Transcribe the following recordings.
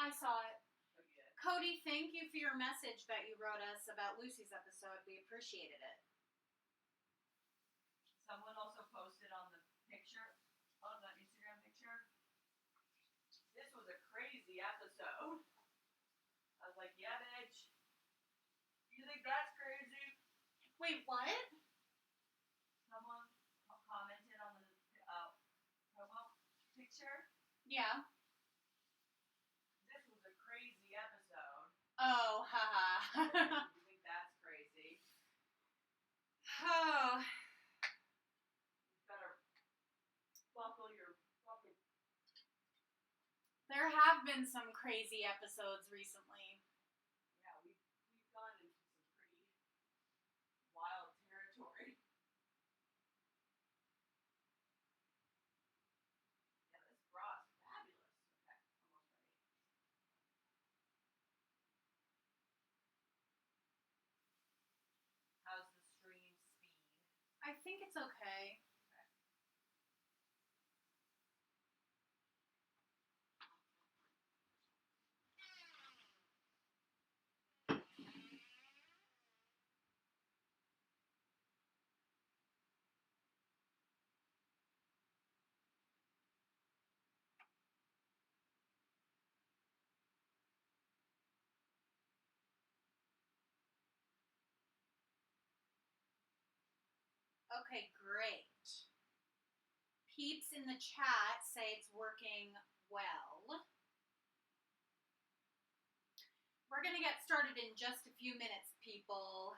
I saw it. Oh, you did. Cody, thank you for your message that you wrote us about Lucy's episode. We appreciated it. Someone also posted on the picture, on the Instagram picture, this was a crazy episode. I was like, yeah, bitch. You think that's crazy? Wait, what? Someone commented on the promo picture. Yeah. This was a crazy episode. Oh, haha. You think that's crazy? Oh. You better buckle your fucking... There have been some crazy episodes recently. Yeah, we've gone into some pretty wild territory. Yeah, this bra is fabulous. Okay, almost ready. How's the stream speed? I think it's okay. Okay, great. Peeps in the chat say it's working well. We're going to get started in just a few minutes, people.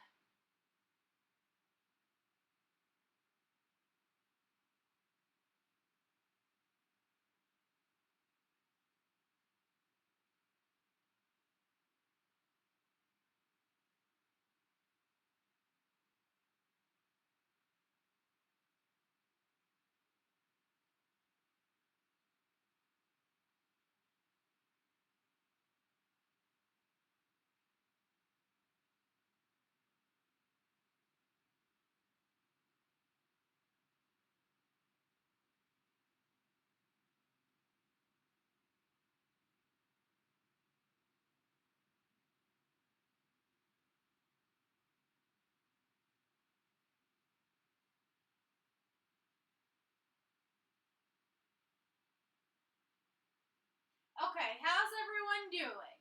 Okay, how's everyone doing?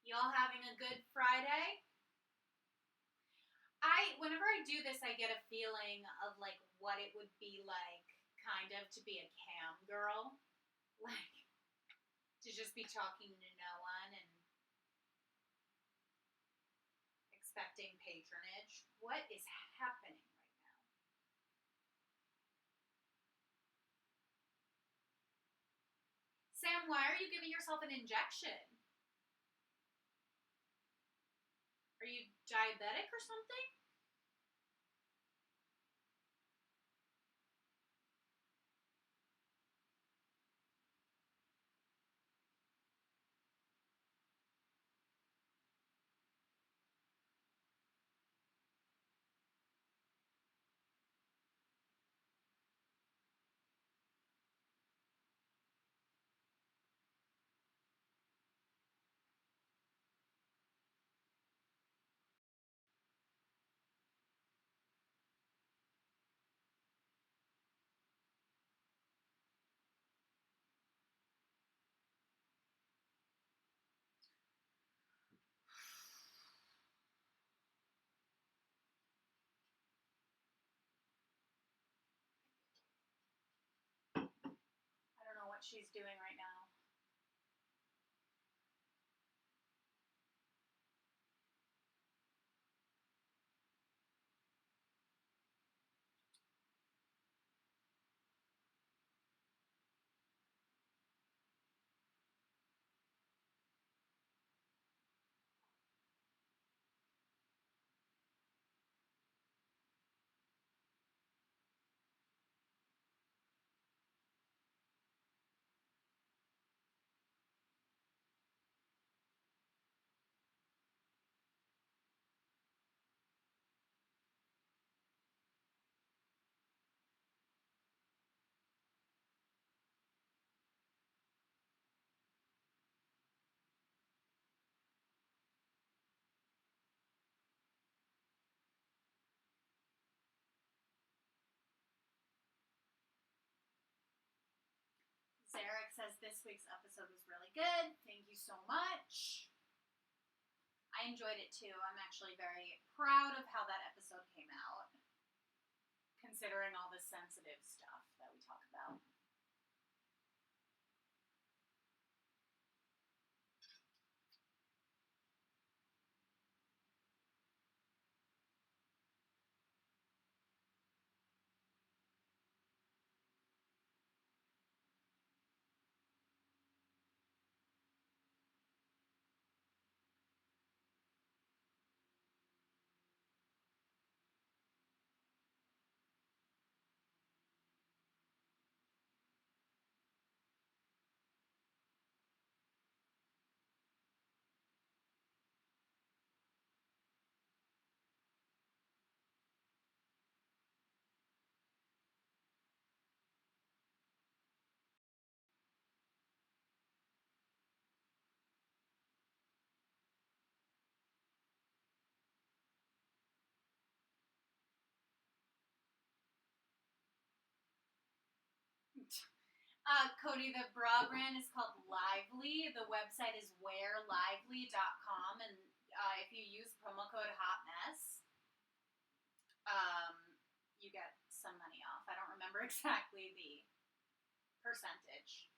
Y'all having a good Friday? Whenever I do this, I get a feeling of like what it would be like kind of to be a cam girl. Like, to just be talking to no one and expecting patronage. What is happening right now? Sam, why are you giving yourself an injection? Are you diabetic or something? I don't know what she's doing right now. this week's episode was really good. Thank you so much. I enjoyed it too. I'm actually very proud of how that episode came out, considering all the sensitive stuff that we talk about. Cody, the bra brand is called Lively. The website is wearlively.com, and if you use promo code HOTMESS, you get some money off. I don't remember exactly the percentage.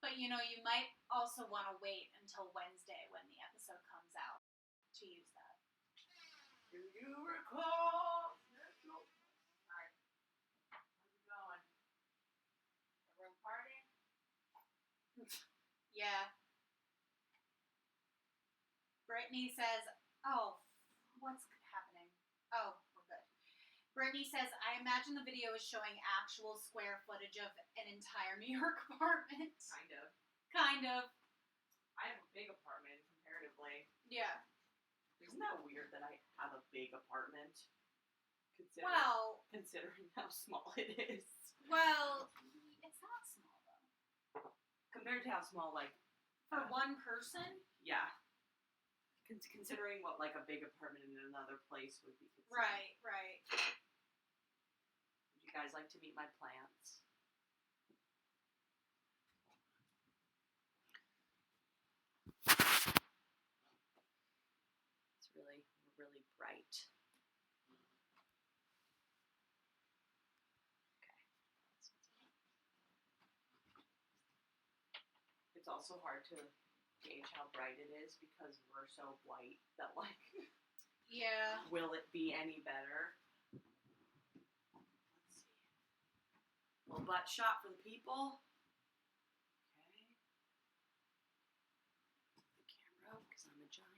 But you might also want to wait until Wednesday when the episode comes out to use that. Do you recall? Alright. How's it going? Everyone partying? Yeah. Brittany says, oh, what's happening? Oh, we're good. Brittany says, I imagine the video is showing actual square footage of an entire New York apartment. Kind of. I have a big apartment comparatively. Yeah. Isn't that weird that I have a big apartment? Considering how small it is. Well, it's not small though. Compared to how small, like... For one person? Yeah. Considering what, like, a big apartment in another place would be considered. Right. Would you guys like to meet my plants? It's really bright. Okay. It's also hard to gauge how bright it is because we're so white that, like... Yeah. Will it be any better? Let's see. Little butt shot for the people. Okay. The camera, because I'm a giant.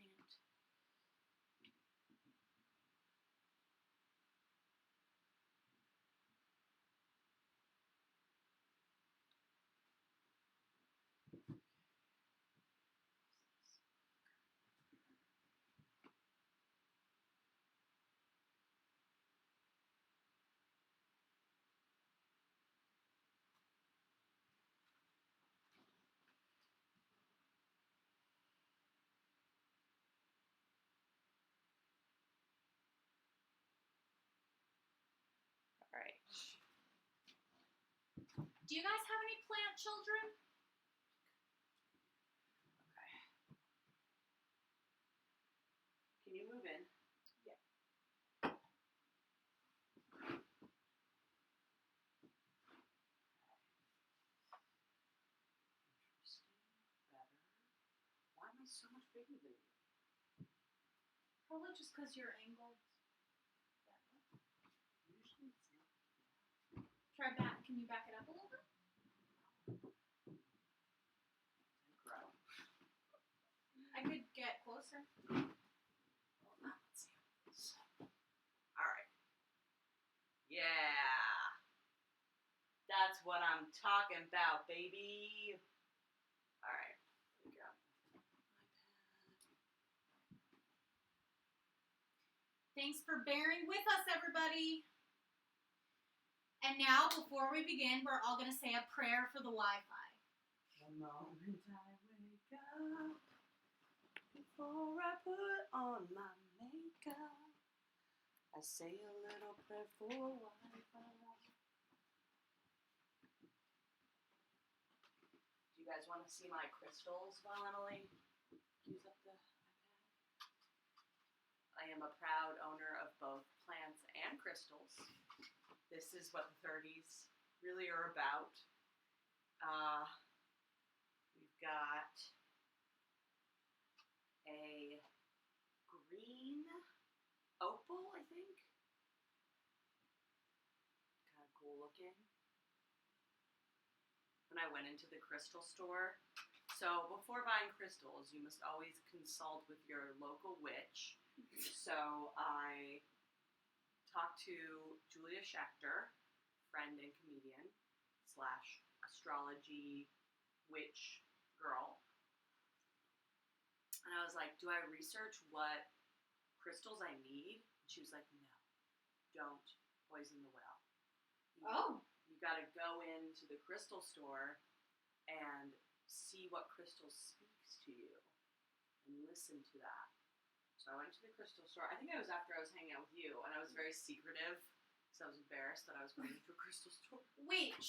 Alright. Do you guys have any plant children? Okay. Can you move in? Yeah. Interesting. Better. Why am I so much bigger than you? Probably just because you're angled. Usually it's not. Try back. Can you back it up a little bit? Grow. I could get closer. Let's see. Alright. Yeah. That's what I'm talking about, baby. Alright. Here we go. Thanks for bearing with us, everybody. And now, before we begin, we're all going to say a prayer for the Wi-Fi. The moment I wake up, before I put on my makeup, I say a little prayer for Wi-Fi. Do you guys want to see my crystals while Emily queues up the iPad? I am a proud owner of both plants and crystals. This is what the 30s really are about. We've got a green opal, I think. Kind of cool looking. When I went into the crystal store, so before buying crystals, you must always consult with your local witch. So I talked to Julia Schechter, friend and comedian / astrology witch girl. And I was like, do I research what crystals I need? And she was like, no, don't poison the well. You gotta go into the crystal store and see what crystal speaks to you and listen to that. So I went to the crystal store. I think it was after I was hanging out with you, and I was very secretive because I was embarrassed that I was going to a crystal store. Wait, I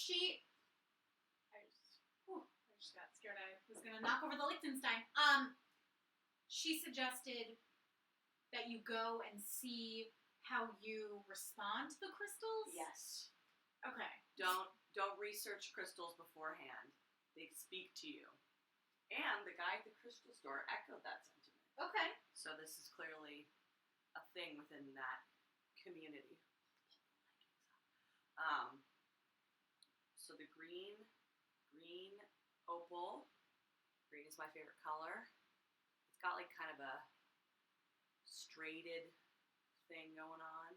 just got scared. I was gonna knock over the Liechtenstein. She suggested that you go and see how you respond to the crystals? Yes. Okay. Don't research crystals beforehand. They speak to you. And the guy at the crystal store echoed that sentiment. Okay. So this is clearly a thing within that community. So the green opal. Green is my favorite color. It's got like kind of a straighted thing going on.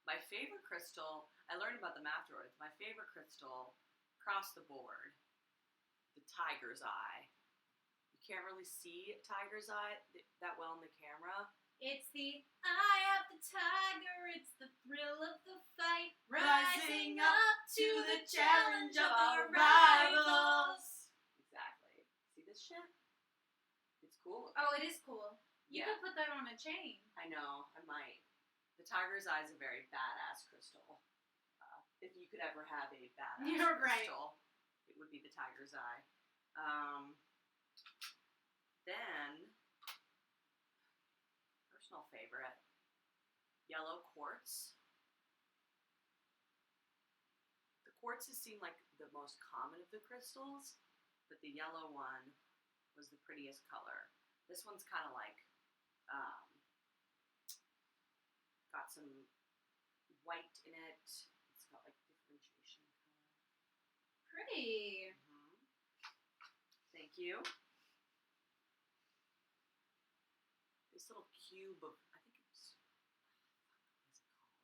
My favorite crystal, I learned about them afterwards. My favorite crystal, across the board, the tiger's eye. You can't really see tiger's eye that well in the camera. It's the eye of the tiger, it's the thrill of the fight, rising up to the challenge of our rivals. Exactly. See this shit? It's cool. Oh, it is cool. You Yeah. could put that on a chain. I know, I might. The tiger's eye is a very badass crystal. If you could ever have a badass You're right. crystal, it would be the tiger's eye. Then, personal favorite, yellow quartz. The quartzes seem like the most common of the crystals, but the yellow one was the prettiest color. This one's kind of like, got some white in it. It's got like differentiation color. Pretty. Mm-hmm. Thank you. This little cube of, I think it's, what is it called?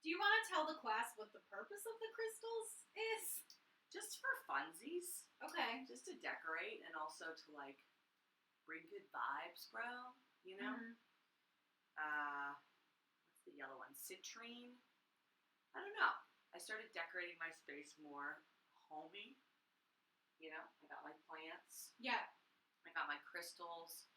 Do you want to tell the class what the purpose of the crystals is? Just for funsies. Okay. Just to decorate and also to like bring good vibes, bro. You know? Mm-hmm. What's the yellow one? Citrine? I don't know. I started decorating my space more homey. You know? I got my plants. Yeah. I got my crystals.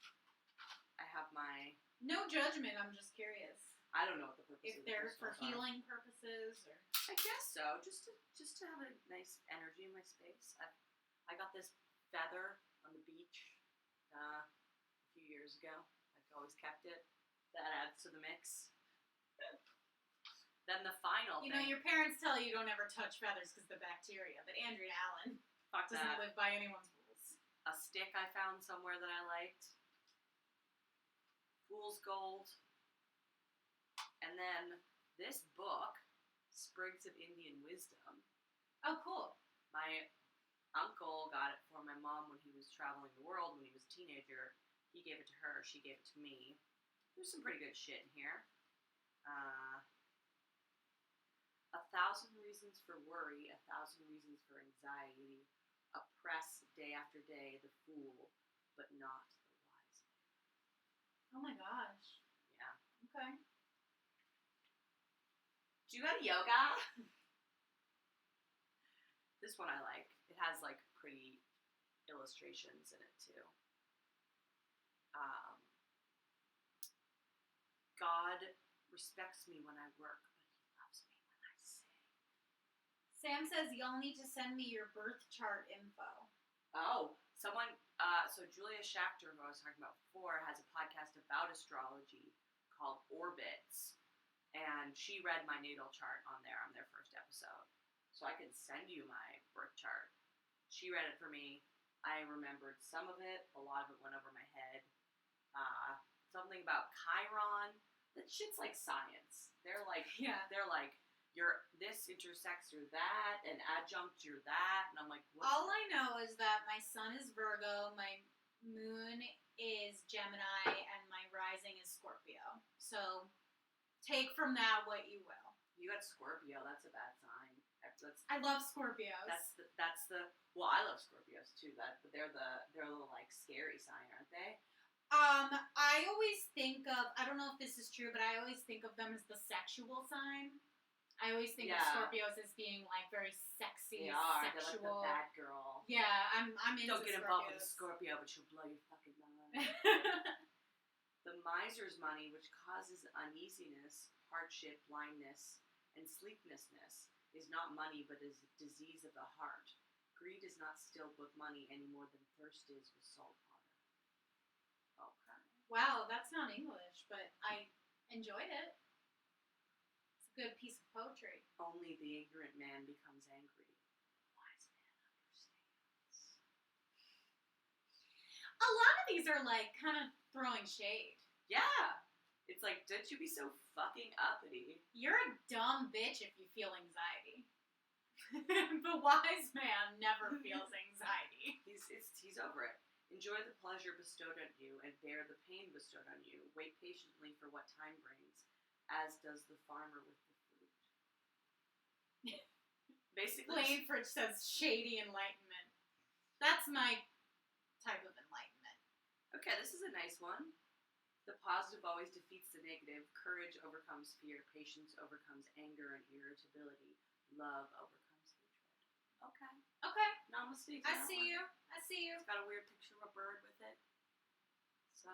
I have my... No judgment, I'm just curious. I don't know what the purpose If of the they're for crystals are. healing purposes or... I guess so. Just to have a nice energy in my space. I got this feather on the beach a few years ago. I've always kept it. That adds to the mix. Then the final You thing. know, your parents tell you don't ever touch feathers because of the bacteria, but Andrea Allen Fuck doesn't that. live by anyone's rules. A stick I found somewhere that I liked. Fool's gold. And then this book, Sprigs of Indian Wisdom. Oh, cool. My uncle got it for my mom when he was traveling the world when he was a teenager. He gave it to her. She gave it to me. There's some pretty good shit in here. 1,000 reasons for worry, 1,000 reasons for anxiety. Oppress day after day the fool, but not the wise man. Oh my gosh. Yeah. Okay. Do you go to yoga? This one I like. It has like pretty illustrations in it too. God respects me when I work, but he loves me when I sing. Sam says y'all need to send me your birth chart info. Oh, someone, so Julia Schachter, who I was talking about before, has a podcast about astrology called Orbits. And she read my natal chart on their first episode. So I can send you my birth chart. She read it for me. I remembered some of it. A lot of it went over my head. Something about Chiron. That shit's like science. They're like, you're this intersects, you're that, and adjunct, you're that. And I'm like, what? All I know is that my sun is Virgo, my moon is Gemini, and my rising is Scorpio. So take from that what you will. You got Scorpio. That's a bad sign. I love Scorpios. Well, I love Scorpios too. But they're a little like scary sign, aren't they? I always think of, I don't know if this is true, but I always think of them as the sexual sign. I always think of Scorpios as being like very sexy, sexual. They're like the bad girl. Yeah, I'm into Don't get involved with a Scorpios. Scorpio, but she'll blow your fucking mind. The miser's money, which causes uneasiness, hardship, blindness, and sleeplessness, is not money, but is a disease of the heart. Greed is not stilled with money any more than thirst is with salt water. Okay. Wow, that's not English, but I enjoyed it. It's a good piece of poetry. Only the ignorant man becomes angry. The wise man understands. A lot of these are like kind of throwing shade. Yeah. It's like, don't you be so fucking uppity. You're a dumb bitch if you feel anxiety. The wise man never feels anxiety. He's over it. Enjoy the pleasure bestowed on you and bear the pain bestowed on you. Wait patiently for what time brings, as does the farmer with the fruit. Basically, Langford says shady enlightenment. That's my type of enlightenment. Okay, this is a nice one. The positive always defeats the negative. Courage overcomes fear. Patience overcomes anger and irritability. Love overcomes hatred. Okay. Okay. Namaste. I see you. I see you. It's got a weird picture of a bird with it. So.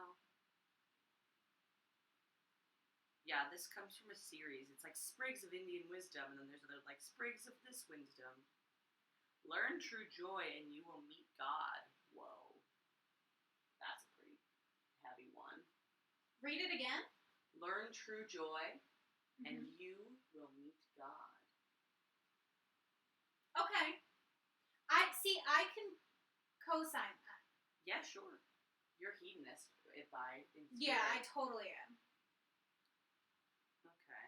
Yeah, this comes from a series. It's like sprigs of Indian wisdom, and then there's other like sprigs of this wisdom. Learn true joy and you will meet God. Whoa. That's a pretty heavy one. Read it again. Learn true joy, and you will meet God. Okay. I can co-sign that. Yeah, sure. You're hedonist by in spirit. Yeah, I totally am. Okay.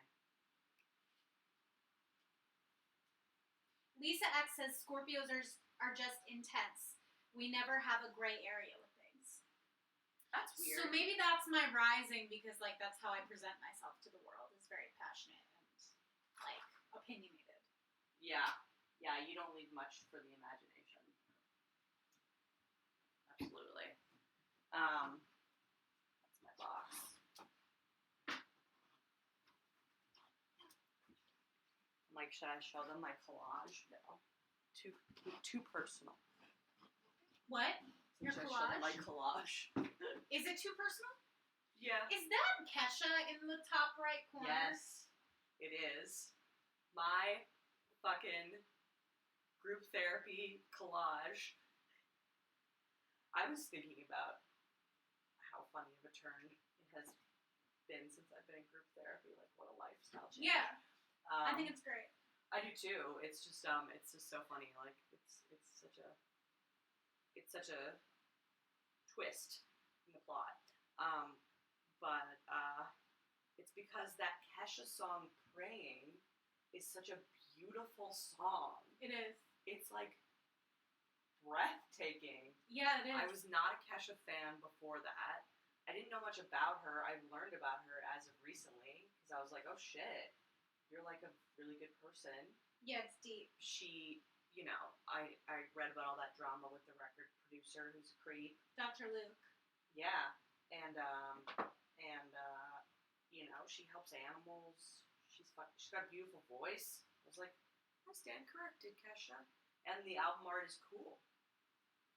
Lisa X says Scorpios are just intense. We never have a gray area with things. That's weird. So maybe that's my rising because like that's how I present myself to the world is very passionate and like opinionated. Yeah. Yeah, you don't leave much for the imagination. Absolutely. That's my box. I'm like, should I show them my collage? No. Too personal. What? Your Should I show collage? them my collage. Is it too personal? Yeah. Is that Kesha in the top right corner? Yes, it is. My fucking group therapy collage. I was thinking about how funny of a turn it has been since I've been in group therapy. Like, what a lifestyle change. Yeah. I think it's great. I do too. It's just so funny. Like, it's such a twist in the plot. But it's because that Kesha song "Praying" is such a beautiful song. It is. It's like breathtaking. Yeah, it is. I was not a Kesha fan before that. I didn't know much about her. I learned about her as of recently because I was like, oh shit, you're like a really good person. Yeah, it's deep. She, I read about all that drama with the record producer who's a creep. Dr. Luke. Yeah, and she helps animals. She's got a beautiful voice. I was like, I stand corrected, Kesha. And the album art is cool.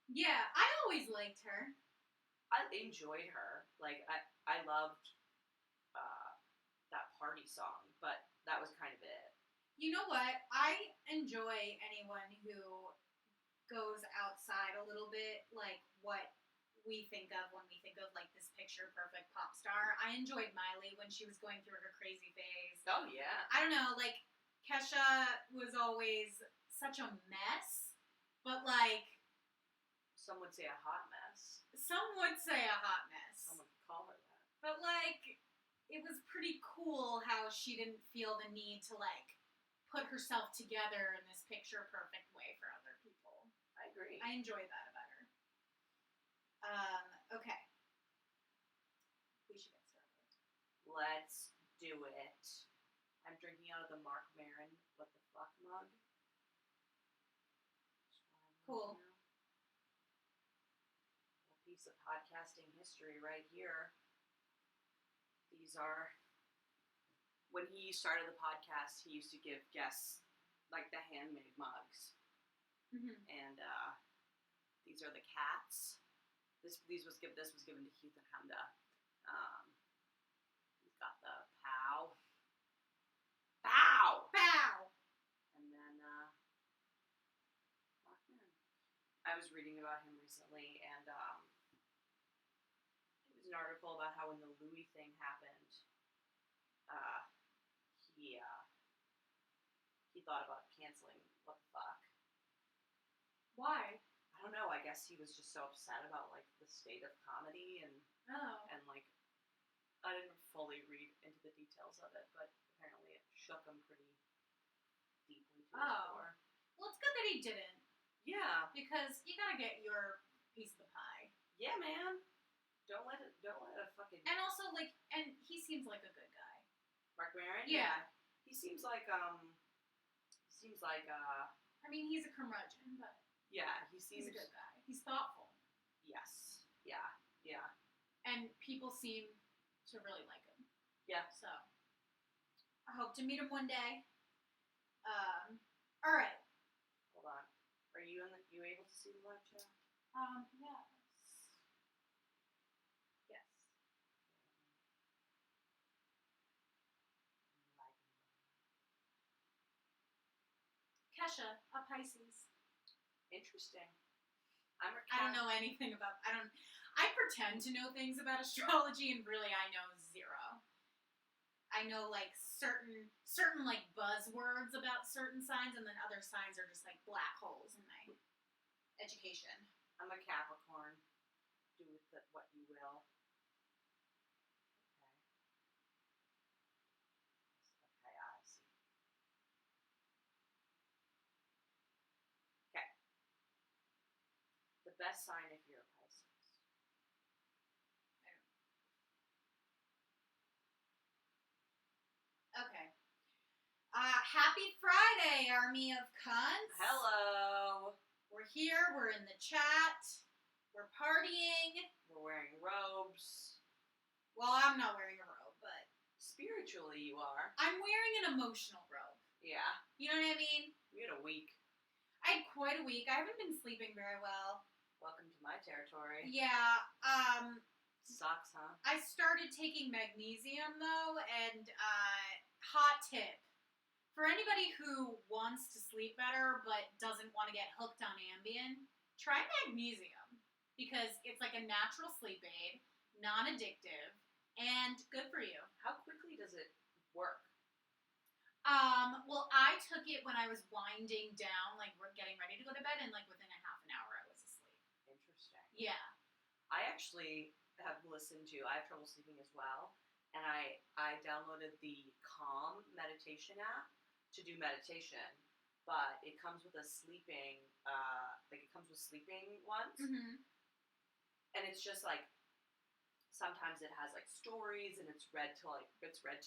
Yeah, I always liked her. I enjoyed her. Like, I loved party song, but that was kind of it. You know what? I enjoy anyone who goes outside a little bit, like what we think of when we think of like this picture perfect pop star. I enjoyed Miley when she was going through her crazy phase. Oh yeah. I don't know, like Kesha was always such a mess, but like Some would say a hot mess. some would say a hot mess. Some would call her that. But like it was pretty cool how she didn't feel the need to like put herself together in this picture perfect way for other people. I agree. I enjoy that about her. Okay. We should get started. Let's do it. I'm drinking out of the Mark Maron What the Fuck mug. Cool. A piece of podcasting history right here. These are, when he started the podcast, he used to give guests like the handmade mugs. Mm-hmm. And these are the cats. This was given to Keith and Hamda. He's got the pow. Pow! Bow! And then Mark Maron. I was reading about him recently, and it was an article about how when the Louis thing happened, he thought about canceling What the Fuck. Why? I don't know. I guess he was just so upset about like the state of comedy and Oh. like I didn't fully read into the details of it, but apparently it shook him pretty deeply to his core. Well, it's good that he didn't, Yeah. because you gotta get your piece of the pie. Yeah, man. Don't let it fucking And also, like, and he seems like a good guy. Mark Maron? Yeah. He seems like I mean, he's a curmudgeon, but yeah, he he's seems a good guy. He's thoughtful. Yes. Yeah. Yeah. And people seem to really like him. Yeah. So, I hope to meet him one day. Alright. Hold on. Are you you able to see the live chat? Yes. Yes. Kesha, a Pisces. Interesting. I'm a I don't know anything about. I pretend to know things about astrology, and really, I know zero. I know like certain like buzzwords about certain signs, and then other signs are just like black holes in my education. I'm a Capricorn. Do with it what you will. Okay, I see. Okay. The best sign if you're a Pisces. Okay. Happy Friday, army of cunts. Hello. We're here. We're in the chat. We're partying. We're wearing robes. Well, I'm not wearing a robe, but Spiritually, you are. I'm wearing an emotional robe. Yeah. You know what I mean? We had a week. I had quite a week. I haven't been sleeping very well. Welcome to my territory. Yeah. Sucks, huh? I started taking magnesium though, and hot tip for anybody who wants to sleep better but doesn't want to get hooked on Ambien, try magnesium because it's like a natural sleep aid, non-addictive, and good for you. How quickly does it work? Well, I took it when I was winding down, like we're getting ready to go to bed, and like within a half an hour I was asleep. Interesting. Yeah. I actually have listened to, I have trouble sleeping as well, and I downloaded the Calm meditation app to do meditation, but it comes with a sleeping, it comes with sleeping ones, Mm-hmm. and it's just like, sometimes it has like stories, and it's read to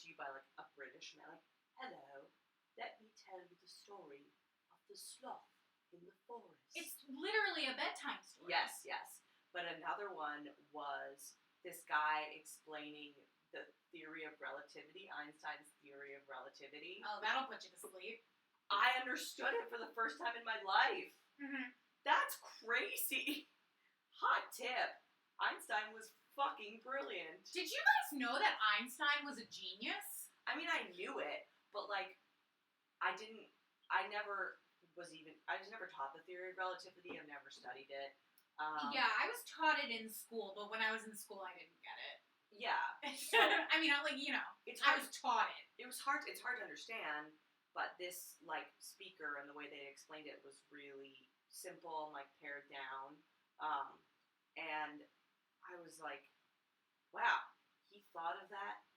you by like a British man, like, hello, let me tell you the story of the sloth in the forest. It's literally a bedtime story. Yes. But another one was this guy explaining the theory of relativity, Einstein's theory of relativity. Oh, that'll put you to sleep. I understood it for the first time in my life. Mm-hmm. That's crazy. Hot tip. Einstein was fucking brilliant. Did you guys know that Einstein was a genius? I I mean, I knew it, but, like, I was never taught the theory of relativity. I've never studied it. Yeah, I was taught it in school, but when I was in school, I didn't get it. Yeah. So, I mean, I was taught it. It's hard to understand, but this, like, speaker and the way they explained it was really simple and, like, pared down. And I was like, wow, he thought of that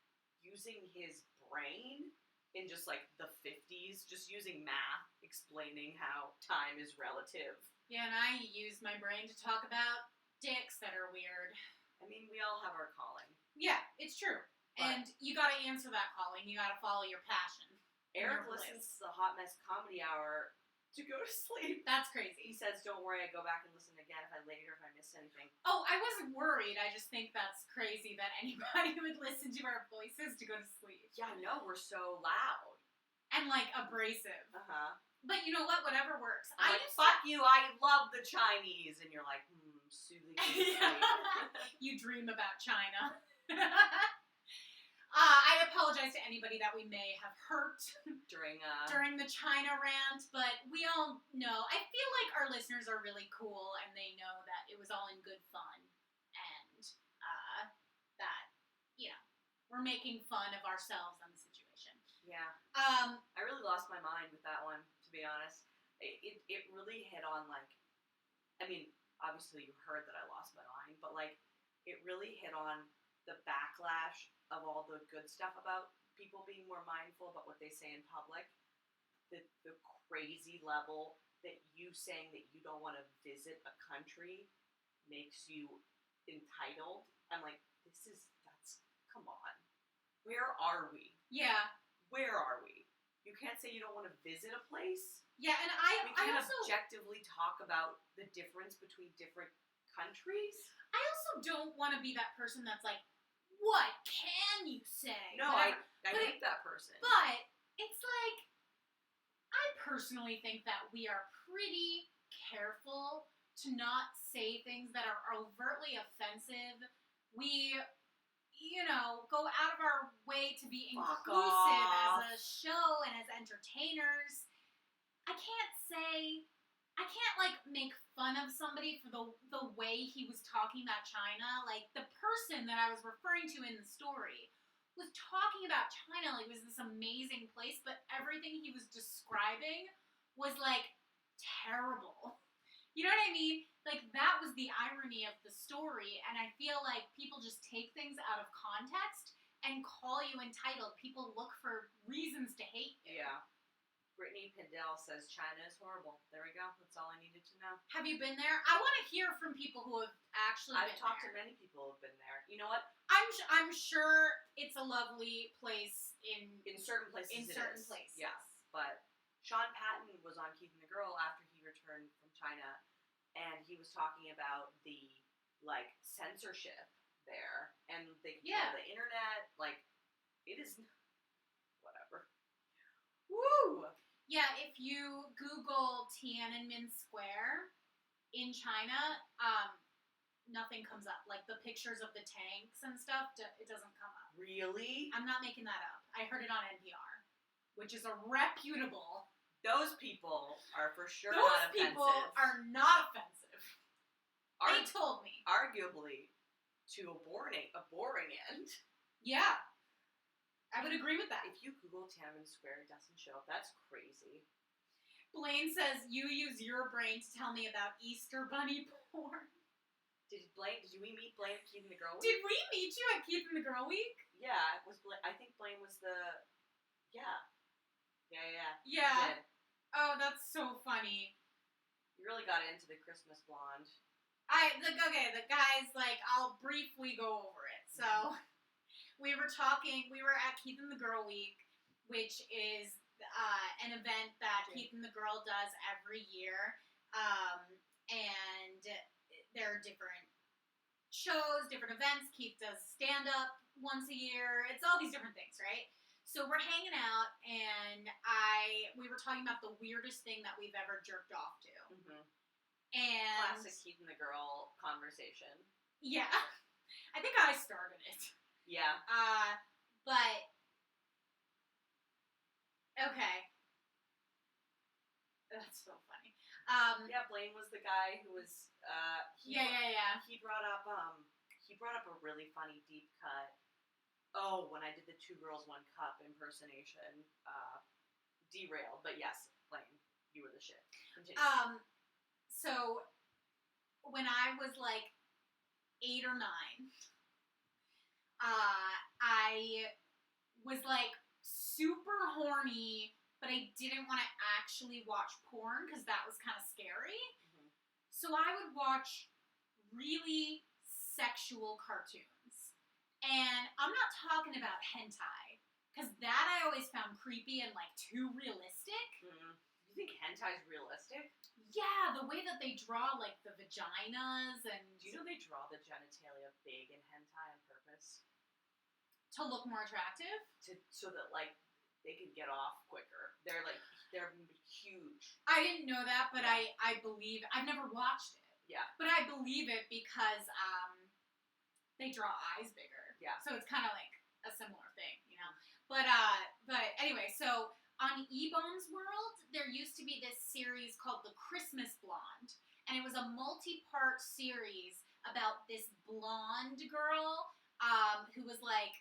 using his brain in just, like, the 50s, just using math, explaining how time is relative. Yeah, and I use my brain to talk about dicks that are weird. I mean, we all have our calling. Yeah, it's true. But and you gotta answer that calling. You gotta follow your passion. Eric listens to the Hot Mess Comedy Hour to go to sleep. That's crazy. He says, don't worry, I go back and listen again if I miss anything. Oh, I wasn't worried. I just think that's crazy that anybody would listen to our voices to go to sleep. Yeah, no, we're so loud. And, like, abrasive. Uh-huh. But you know what? Whatever works. Fuck you, I love the Chinese. And you're like, soothing sleep. You dream about China. I apologize to anybody that we may have hurt during the China rant, but we all know. I feel like our listeners are really cool, and they know that it was all in good fun, and that we're making fun of ourselves on the situation. Yeah. I really lost my mind with that one, to be honest. It really hit on, like, I mean, obviously you heard that I lost my mind, but, like, it really hit on the backlash of all the good stuff about people being more mindful about what they say in public. The crazy level that you saying that you don't want to visit a country makes you entitled. I'm like, come on. Where are we? Yeah. Where are we? You can't say you don't want to visit a place. Yeah, and we can't objectively talk about the difference between different countries. I also don't want to be that person that's like, what can you say? No, I hate that person. But it's like, I personally think that we are pretty careful to not say things that are overtly offensive. We, go out of our way to be inclusive as a show and as entertainers. I can't, like, make fun of somebody for the way he was talking about China. Like, the person that I was referring to in the story was talking about China like it was this amazing place, but everything he was describing was, like, terrible. You know what I mean? Like, that was the irony of the story, and I feel like people just take things out of context and call you entitled. People look for reasons to hate you. Yeah. Brittany Pindell says China is horrible. There we go. That's all I needed to know. Have you been there? I want to hear from people who have actually been there. I've talked to many people who have been there. You know what? I'm sure it's a lovely place in certain places. In certain places. Yes. But Sean Patton was on Keeping the Girl after he returned from China, and he was talking about the, like, censorship there, and they control the internet. Like, it is whatever. Woo! Yeah, if you Google Tiananmen Square in China, nothing comes up. Like, the pictures of the tanks and stuff, it doesn't come up. Really? I'm not making that up. I heard it on NPR, which is a reputable... Those people are for sure not offensive. Those people are not offensive. They told me. Arguably, to a boring end. Yeah. I would agree with that. If you Google Tiananmen Square, it doesn't show up. That's crazy. Blaine says, you use your brain to tell me about Easter Bunny porn. Did we meet Blaine at Keeping the Girl Week? Did we meet you at Keeping the Girl Week? Yeah, it was I think Blaine was the... Yeah. Yeah. Oh, that's so funny. You really got into the Christmas blonde. The guy's like, I'll briefly go over it. So... We were at Keeping the Girl Week, which is an event that Keeping the Girl does every year. And there are different shows, different events. Keith does stand-up once a year. It's all these different things, right? So we're hanging out, and we were talking about the weirdest thing that we've ever jerked off to. Mm-hmm. And classic Keeping the Girl conversation. Yeah. I think I started it. Yeah. But Okay. That's so funny. Yeah, Blaine was the guy who was. Yeah. He brought up a really funny deep cut. Oh, when I did the Two Girls One Cup impersonation, derailed. But yes, Blaine, you were the shit. Continue. So when I was like 8 or 9, I was like super horny, but I didn't want to actually watch porn because that was kind of scary. Mhm. So I would watch really sexual cartoons. And I'm not talking about hentai, because that I always found creepy and like too realistic. Mm-hmm. You think hentai's realistic? Yeah, the way that they draw like the vaginas and Do you know they draw the genitalia big in hentai on purpose? to look more attractive? So that like they can get off quicker. They're huge. I didn't know that, but Yeah. I believe I've never watched it. Yeah. But I believe it because they draw eyes bigger. Yeah. So it's kind of like a similar thing, you know. But anyway, so on E-Bone's World, there used to be this series called The Christmas Blonde, and it was a multi-part series about this blonde girl who was like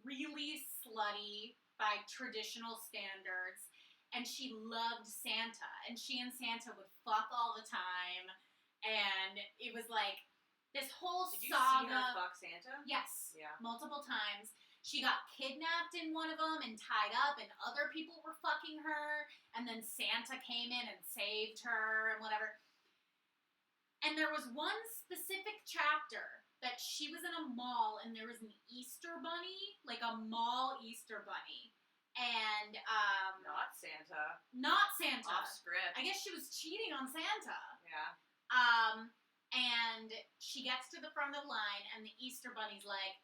really slutty by traditional standards, and she loved Santa, and she and Santa would fuck all the time, and it was like this whole Did you saga. see her fuck Santa? Yes. Yeah. Multiple times. She got kidnapped in one of them and tied up, and other people were fucking her, and then Santa came in and saved her and whatever. And there was one specific chapter that she was in a mall and there was an Easter bunny, like a mall Easter bunny. And Not Santa. not Santa. Off script. I guess she was cheating on Santa. Yeah. And she gets to the front of the line, and the Easter bunny's like,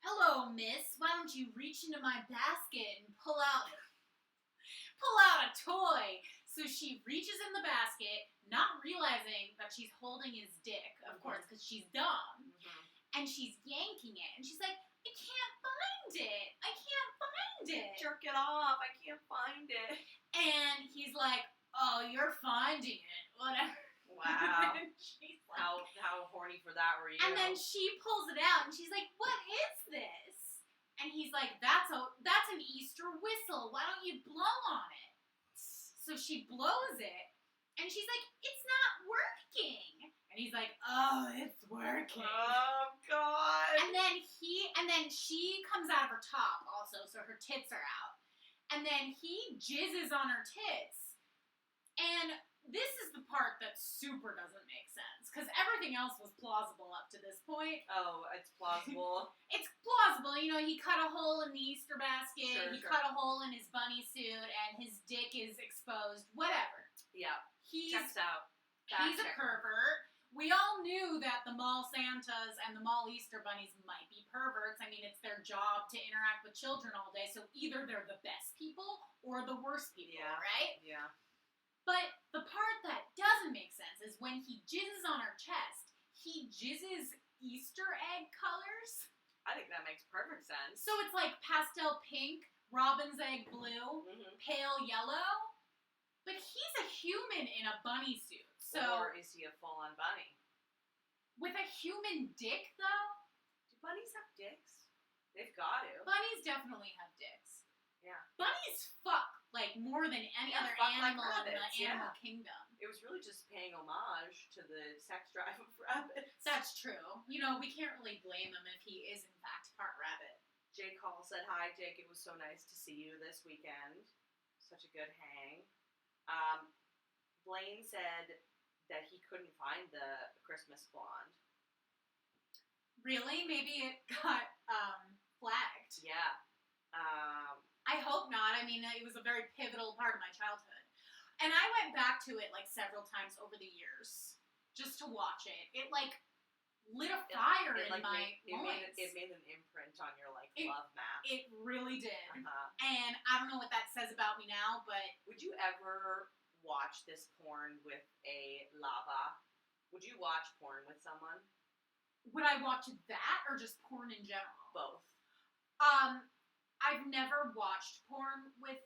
"Hello, miss. Why don't you reach into my basket and pull out a toy?" So she reaches in the basket, not realizing that she's holding his dick, of course, because she's dumb. Mm-hmm. And she's yanking it, and she's like, "I can't find it. I can't find it. Jerk it off. I can't find it. And he's like, "Oh, you're finding it. Whatever." Wow. And she's like, How horny for that were you? and then she pulls it out, and she's like, "What is this?" And he's like, "That's an Easter whistle. Why don't you blow on it?" So she blows it, and she's like, "It's not working." And he's like, "Oh, it's working." Oh God. And then she comes out of her top also, so her tits are out. And then he jizzes on her tits. And this is the part that super doesn't make sense, because everything else was plausible up to this point. Oh, it's plausible. It's plausible, you know, he cut a hole in the Easter basket, Sure. cut a hole in his bunny suit, and his dick is exposed, whatever. Yeah. He's Checks out. a Fact checker. pervert. We all knew that the mall Santas and the mall Easter bunnies might be perverts. I mean, it's their job to interact with children all day, so either they're the best people or the worst people, Yeah. right? Yeah. But the part that doesn't make sense is when he jizzes on her chest, he jizzes Easter egg colors. I think that makes perfect sense. So it's like pastel pink, robin's egg blue, Mm-hmm. pale yellow. But he's a human in a bunny suit. So Or is he a full-on bunny? with a human dick, though, Do bunnies have dicks? They've got to. bunnies definitely have dicks. Yeah. Bunnies fuck like more than any Yeah, other fuck like animal in the rabbits, animal yeah. kingdom. It was really just paying homage to the sex drive of rabbits. That's true. You know, we can't really blame him if he is in fact part rabbit. Jake Hall said, "Hi, Jake. It was so nice to see you this weekend. Such a good hang." Blaine said that he couldn't find the Christmas blonde. Really? Maybe it got flagged. Yeah. I hope not. I mean, it was a very pivotal part of my childhood. And I went back to it like several times over the years just to watch it. It like lit a fire in my loins. It made an imprint on your It- love map. It really did. Uh-huh. And I don't know what that says about me now, but Would you ever watch this porn with a lava? Would you watch porn with someone? would I watch that or just porn in general? Both. I've never watched porn with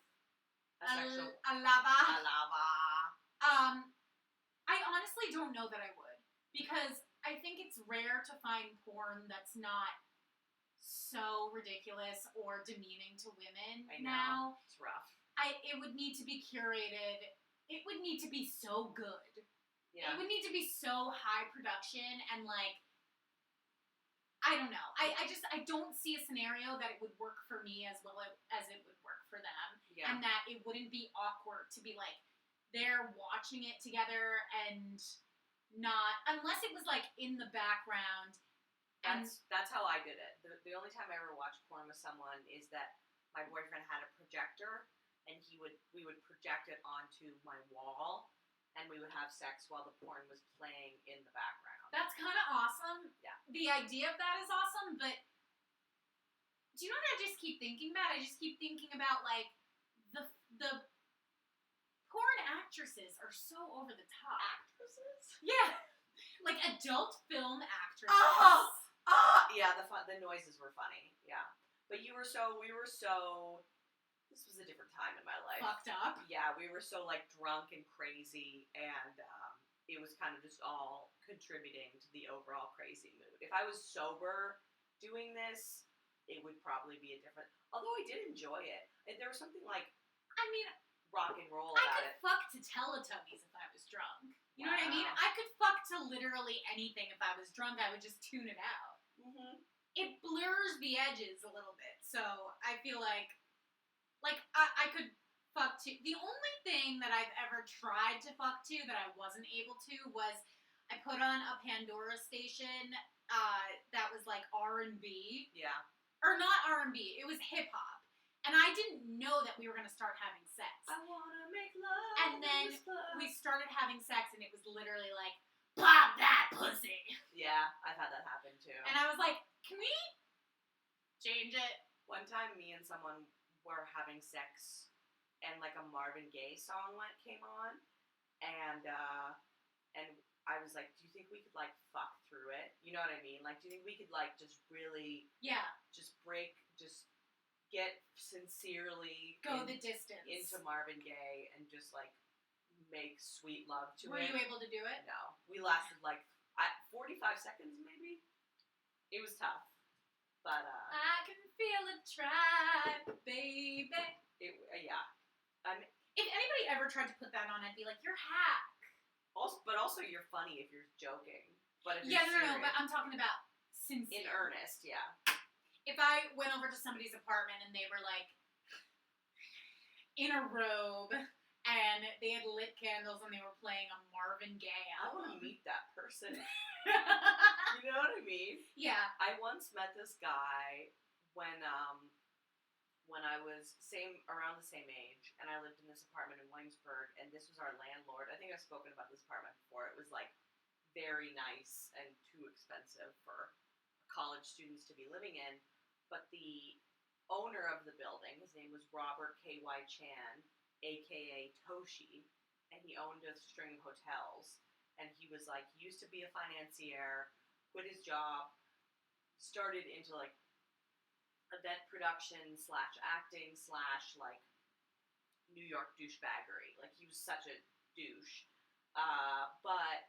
A sexual a lava. lava. I honestly don't know that I would, because I think it's rare to find porn that's not so ridiculous or demeaning to women. I know. Now It's rough. it would need to be curated. It would need to be so good. Yeah. It would need to be so high production and like, I don't know. I don't see a scenario that it would work for me as well as it would work for them. Yeah. And that it wouldn't be awkward to be like, they're watching it together and not, unless it was like in the background. And That's how I did it. The only time I ever watched porn with someone is that my boyfriend had a projector, and we would project it onto my wall, and we would have sex while the porn was playing in the background. that's kind of awesome. Yeah. The idea of that is awesome, but do you know what I just keep thinking about? I just keep thinking about like the porn actresses are so over the top. Actresses? Yeah. Like adult film actresses. Yeah, the noises were funny. Yeah. But we were so this was a different time in my life. Fucked up. Yeah, we were so like drunk and crazy, and it was kind of just all contributing to the overall crazy mood. If I was sober doing this, it would probably be a different. Although I did enjoy it, and there was something like I mean, rock and roll I about could it. fuck to Teletubbies if I was drunk. You know what I mean? Wow. I could fuck to literally anything if I was drunk. I would just tune it out. Mm-hmm. It blurs the edges a little bit, so I feel like I could fuck to. The only thing that I've ever tried to fuck to that I wasn't able to was I put on a Pandora station that was like R&B. Yeah. Or not R&B, it was hip hop. And I didn't know that we were going to start having sex. I wanna make love. And then in this club. we started having sex and it was literally like, pop that pussy. Yeah, I've had that happen too. And I was like, can we change it? One time, me and someone were having sex, and like a Marvin Gaye song came on, and I was like, "Do you think we could like fuck through it? You know what I mean? Like, do you think we could like just really Yeah. just get sincerely Go the distance. into Marvin Gaye and just like make sweet love to Were it?" you able to do it? No, we lasted like 45 seconds maybe. It was tough, but I can feel it try, baby. yeah. If anybody ever tried to put that on, I'd be like, you're hack. Also, you're funny if you're joking. But if Yeah, you're no, serious, but I'm talking about sincere. in earnest, yeah. If I went over to somebody's apartment and they were like in a robe and they had lit candles and they were playing a Marvin Gaye I want to album. meet that person. You know what I mean? Yeah. I once met this guy when I was around the same age, and I lived in this apartment in Williamsburg, and this was our landlord. I think I've spoken about this apartment before. It was like very nice and too expensive for college students to be living in, but the owner of the building, his name was Robert K.Y. Chan, aka Toshi, and he owned a string of hotels, and he was like, he used to be a financier, quit his job, started into like event production / acting / like New York douchebaggery. Like, he was such a douche. But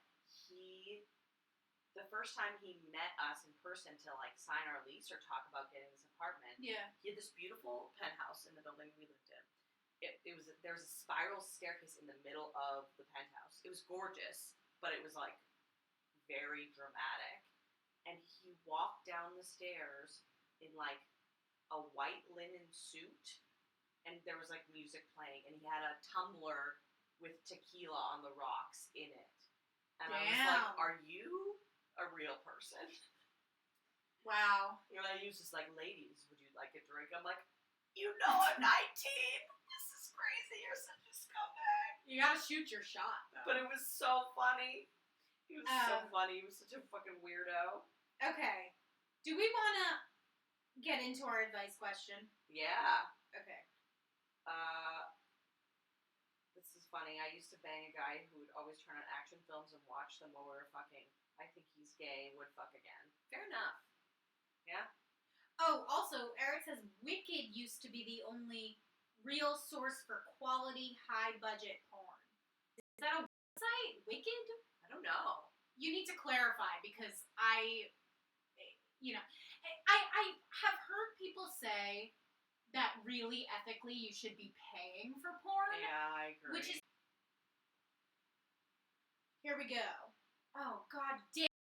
the first time he met us in person to like sign our lease or talk about getting this apartment, Yeah. he had this beautiful penthouse in the building we lived in. There was a spiral staircase in the middle of the penthouse. It was gorgeous, but it was like very dramatic. And he walked down the stairs in like a white linen suit, and there was like music playing, and he had a tumbler with tequila on the rocks in it. And I was like, Damn. are you a real person? Wow. You know, I use this like, ladies, would you like a drink? I'm like, you know I'm 19. This is crazy. You're such a scumbag. You gotta shoot your shot, though. But it was so funny. He was so funny. He was such a fucking weirdo. Okay. Do we wanna get into our advice question? Yeah. Okay. This is funny. I used to bang a guy who would always turn on action films and watch them while we were fucking. I think he's gay, would fuck again. Fair enough. Yeah? Oh, also, Eric says Wicked used to be the only real source for quality, high budget porn. Is that a website? Wicked? I don't know. You need to clarify because I have heard people say that really ethically you should be paying for porn. Yeah, I agree. Which is, here we go. Oh, god damn